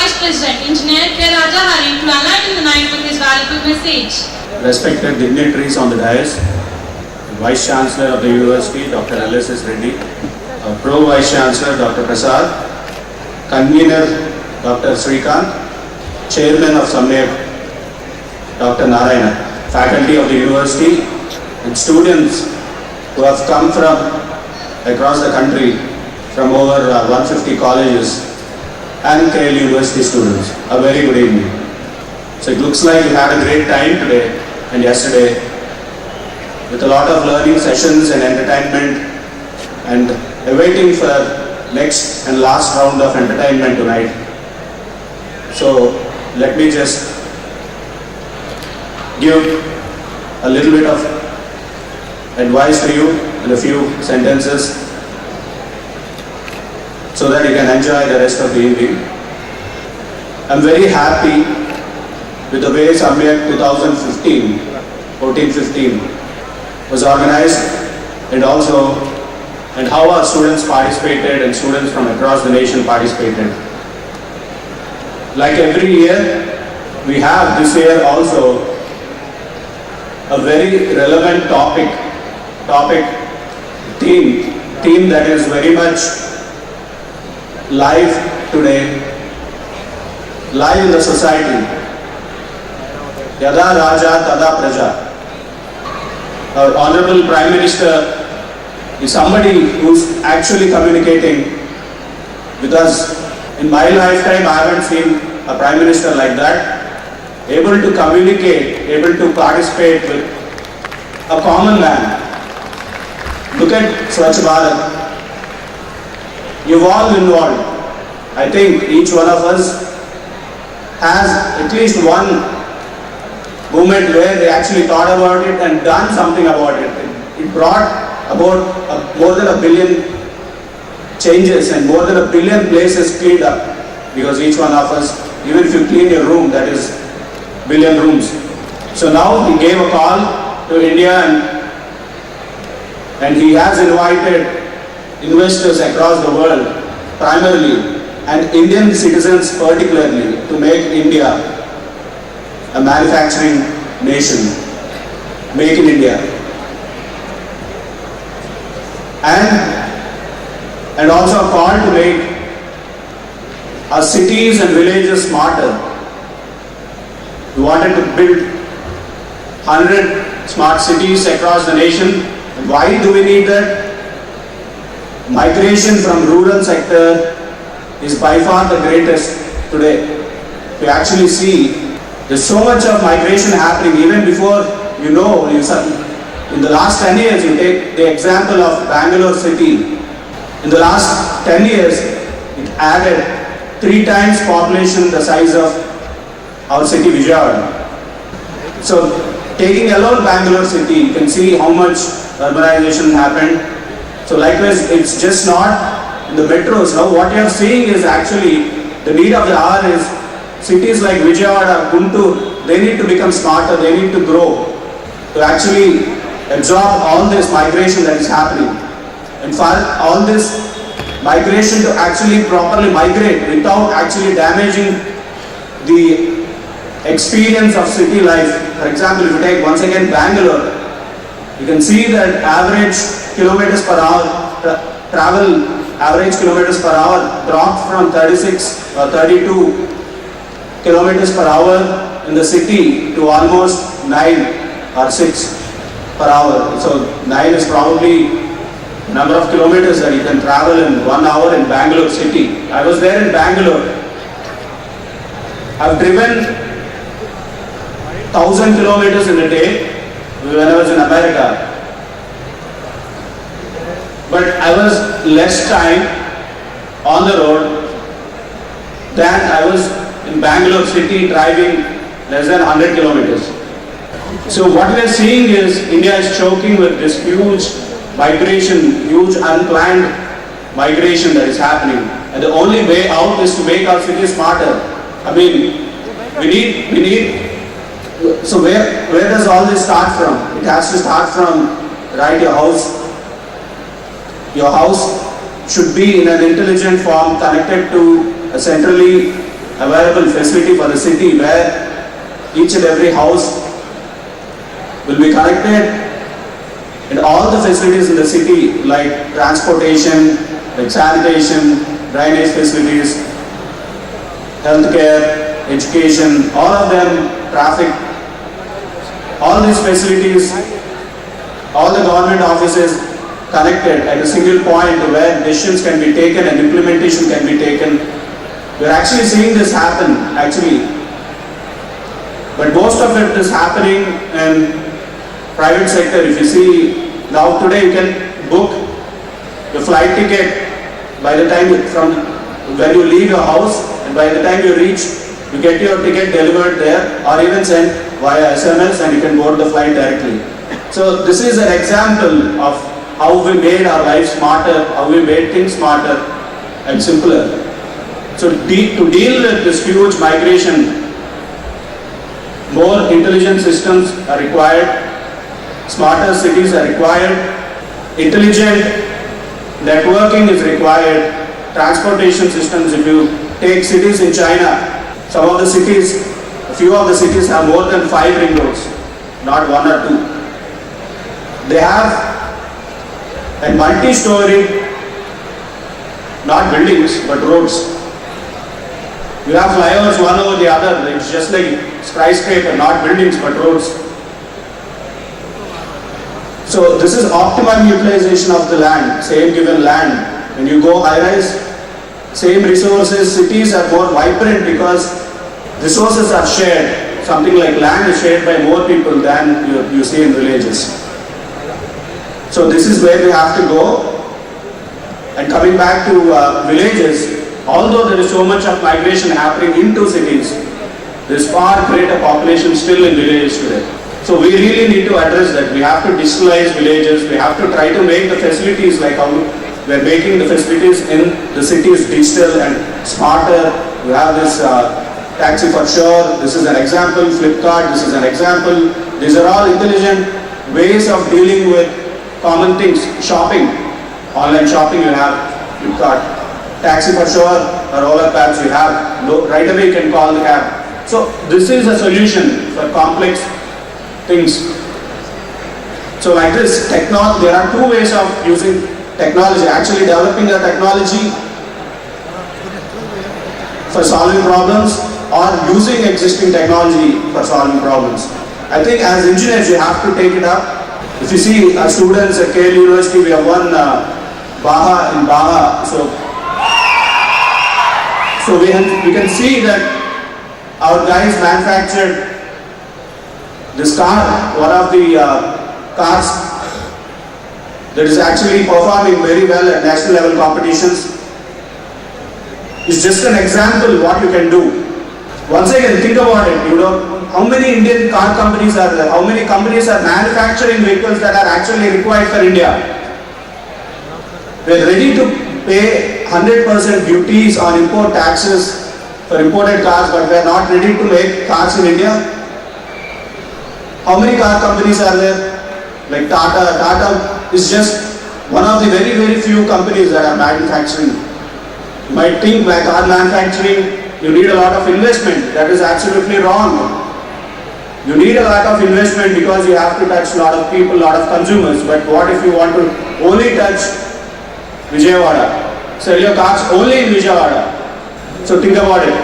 Vice President, Engineer K. Raja Hari, to enlighten the night with his valuable message. Respected dignitaries on the dais, Vice Chancellor of the University, Dr. L.S.S. Reddy, Pro Vice Chancellor, Dr. Prasad, Convener, Dr. Srikanth, Chairman of Samyak, Dr. Narayana, faculty of the University, and students who have come from across the country from over 150 colleges and KL University students. A very good evening. So it looks like you had a great time today and yesterday with a lot of learning sessions and entertainment and awaiting for next and last round of entertainment tonight. So let me just give a little bit of advice to you in a few sentences so that you can enjoy the rest of the evening. I'm very happy with the way Samyak 2014-15 was organized and how our students participated and students from across the nation participated. Like every year, we have this year also a very relevant theme that is very much live today, live in the society. Yada Raja Tada Praja. Our Honorable Prime Minister is somebody who's actually communicating with us. In my lifetime, I haven't seen a Prime Minister like that, able to communicate, able to participate with a common man. Look at Swachh Bharat. You've all involved. I think each one of us has at least one moment where they actually thought about it and done something about it. It brought about more than 1 billion changes and more than 1 billion places cleaned up, because each one of us, even if you clean your room, that is 1 billion rooms. So now he gave a call to India and he has invited investors across the world primarily and Indian citizens particularly to make India a manufacturing nation, make in India. And also a call to make our cities and villages smarter. We wanted to build 100 smart cities across the nation. And why do we need that? Migration from rural sector is by far the greatest today. We actually see there's so much of migration happening even before in the last 10 years, you take the example of Bangalore city. In the last 10 years, it added 3 times population the size of our city Vijayawada. So taking alone Bangalore city, you can see how much urbanization happened. So likewise, it's just not in the metros. Now what you are seeing is actually the need of the hour is cities like Vijayawada, Guntur, they need to become smarter, they need to grow to actually absorb all this migration that is happening. And for all this migration to actually properly migrate without actually damaging the experience of city life. For example, if you take once again Bangalore, you can see that average kilometers per hour, travel average kilometers per hour dropped from 36 or 32 kilometers per hour in the city to almost 9 or 6 per hour. So 9 is probably number of kilometers that you can travel in 1 hour in Bangalore city. I was there in Bangalore. I've driven 1,000 kilometers in a day when I was in America. But I was less time on the road than I was in Bangalore city driving less than 100 kilometers. So what we are seeing is India is choking with this huge migration, huge unplanned migration that is happening. And the only way out is to make our cities smarter. I mean, we need. So where does all this start from? It has to start from, right, your house. Your house should be in an intelligent form connected to a centrally available facility for the city where each and every house will be connected, and all the facilities in the city like transportation, like sanitation, drainage facilities, healthcare, education, all of them, traffic, all these facilities, all the government offices connected at a single point where decisions can be taken and implementation can be taken. We are actually seeing this happen actually, but most of it is happening in private sector. If you see now today, you can book the flight ticket by the time from when you leave your house, and by the time you reach, you get your ticket delivered there or even sent via SMS, and you can board the flight directly. So this is an example of how we made our lives smarter, how we made things smarter and simpler. So to deal with this huge migration, more intelligent systems are required, smarter cities are required, intelligent networking is required, transportation systems. If you take cities in China, some of the cities, a few of the cities have more than 5 ring roads, not 1 or 2. They have a multi-story, not buildings, but roads. You have flyovers one over the other. It's just like skyscraper, not buildings, but roads. So this is optimum utilization of the land, same given land. When you go high-rise, same resources, cities are more vibrant because resources are shared. Something like land is shared by more people than you see in villages. So this is where we have to go. And coming back to villages, although there is so much of migration happening into cities, there is far greater population still in villages today. So we really need to address that. We have to digitalize villages. We have to try to make the facilities like how we are making the facilities in the cities digital and smarter. We have this Taxi for Sure. This is an example. Flipkart. This is an example. These are all intelligent ways of dealing with common things. Shopping, online shopping, you have Flipkart. Taxi for Sure or Ola cabs, you have. Right away you can call the cab. So this is a solution for complex things. So like this, there are 2 ways of using technology. Actually developing a technology for solving problems or using existing technology for solving problems. I think as engineers you have to take it up. If you see our students at KL University, we have won Baha in Baha. So we can see that our guys manufactured this car, one of the cars that is actually performing very well at national level competitions. It's just an example what you can do. Once again, think about it. How many Indian car companies are there? How many companies are manufacturing vehicles that are actually required for India? We're ready to pay 100% duties on import taxes for imported cars, but we're not ready to make cars in India. How many car companies are there? Like Tata. Tata is just one of the very, very few companies that are manufacturing. You might think by car manufacturing, you need a lot of investment. That is absolutely wrong. You need a lot of investment because you have to touch a lot of people, a lot of consumers. But what if you want to only touch Vijayawada? Sell your cars only in Vijayawada. So think about it.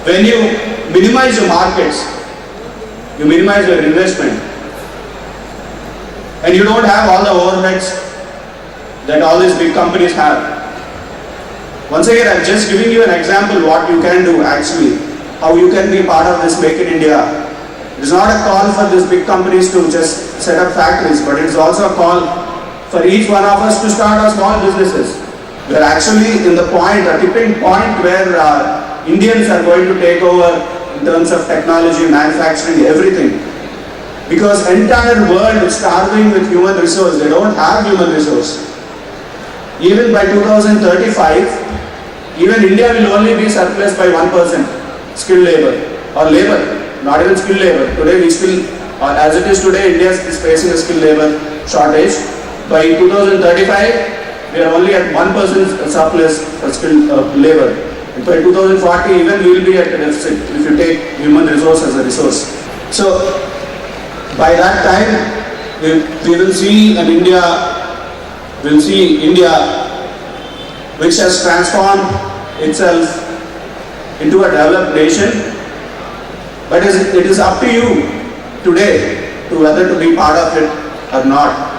When you minimize your markets, you minimize your investment. And you don't have all the overheads that all these big companies have. Once again, I'm just giving you an example what you can do actually, how you can be part of this Make in India. It is not a call for these big companies to just set up factories, but it is also a call for each one of us to start our small businesses. We are actually in the point, a tipping point where Indians are going to take over in terms of technology, manufacturing, everything. Because entire world is starving with human resource. They don't have human resource. Even by 2035, even India will only be surplus by 1% skilled labor or labor, not even skilled labor. Today we still, as it is today, India is facing a skilled labor shortage. By 2035, we are only at 1% surplus for skilled labor. And by 2040, even we will be at a deficit if you take human resource as a resource. So, by that time, we will see an India, which has transformed itself into a developed nation. But it is up to you today to whether to be part of it or not.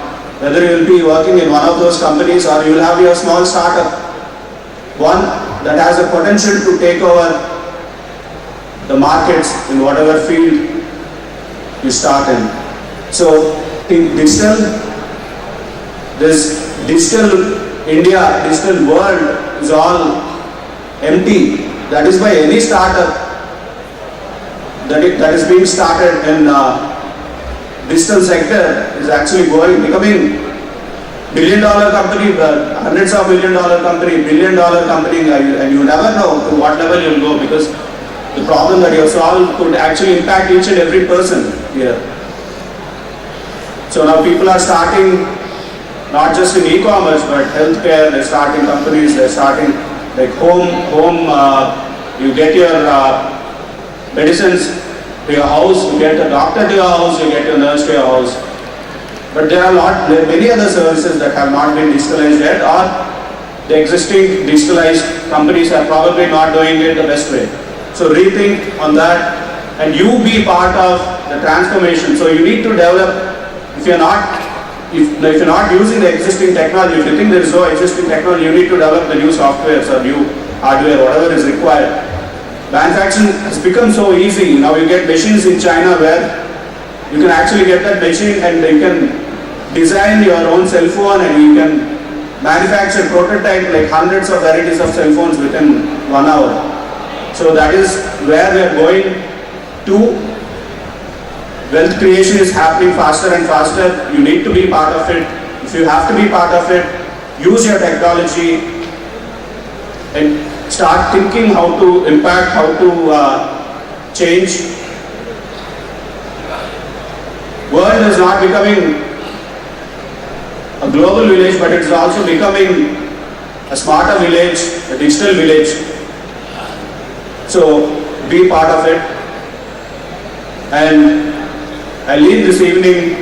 Whether you will be working in one of those companies or you will have your small startup, one that has a potential to take over the markets in whatever field you start in. So in this digital India, digital world is all empty. That is why any startup that is being started in digital sector is actually becoming billion-dollar company, hundreds of million-dollar company, billion-dollar company, and you never know to what level you will go, because the problem that you solve could actually impact each and every person here. So now people are starting not just in e-commerce but healthcare. They're starting companies. They're starting like home. You get your medicines to your house. You get a doctor to your house. You get your nurse to your house. But there are many other services that have not been digitalized yet, or the existing digitalized companies are probably not doing it the best way. So rethink on that, and you be part of the transformation. So you need to develop. If you're not using the existing technology, if you think there is no existing technology, you need to develop the new software or new hardware, whatever is required. Manufacturing has become so easy. Now you get machines in China where you can actually get that machine and you can design your own cell phone, and you can manufacture prototype like hundreds of varieties of cell phones within 1 hour. So that is where we are going to. Wealth creation is happening faster and faster. You need to be part of it. If you have to be part of it, use your technology and start thinking how to impact, how to change. World is not becoming a global village, but it is also becoming a smarter village, a digital village. So be part of it. And I leave this evening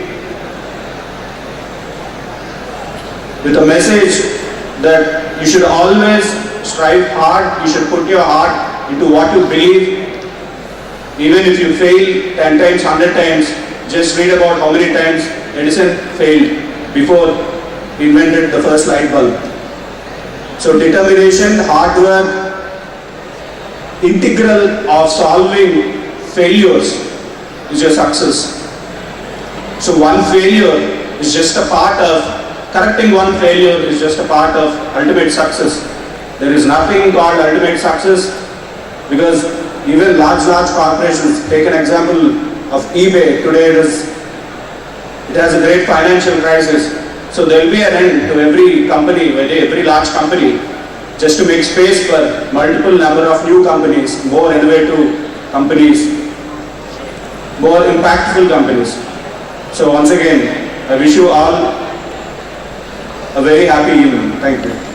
with a message that you should always strive hard. You should put your heart into what you believe. Even if you fail 10 times, 100 times, just read about how many times Edison failed before he invented the first light bulb. So determination, hard work, integral of solving failures is your success. So one failure is just a part of, correcting one failure is just a part of ultimate success. There is nothing called ultimate success, because even large corporations, take an example of eBay, today it has a great financial crisis. So there will be an end to every company, every large company, just to make space for multiple number of new companies, more innovative companies, more impactful companies. So once again, I wish you all a very happy evening. Thank you.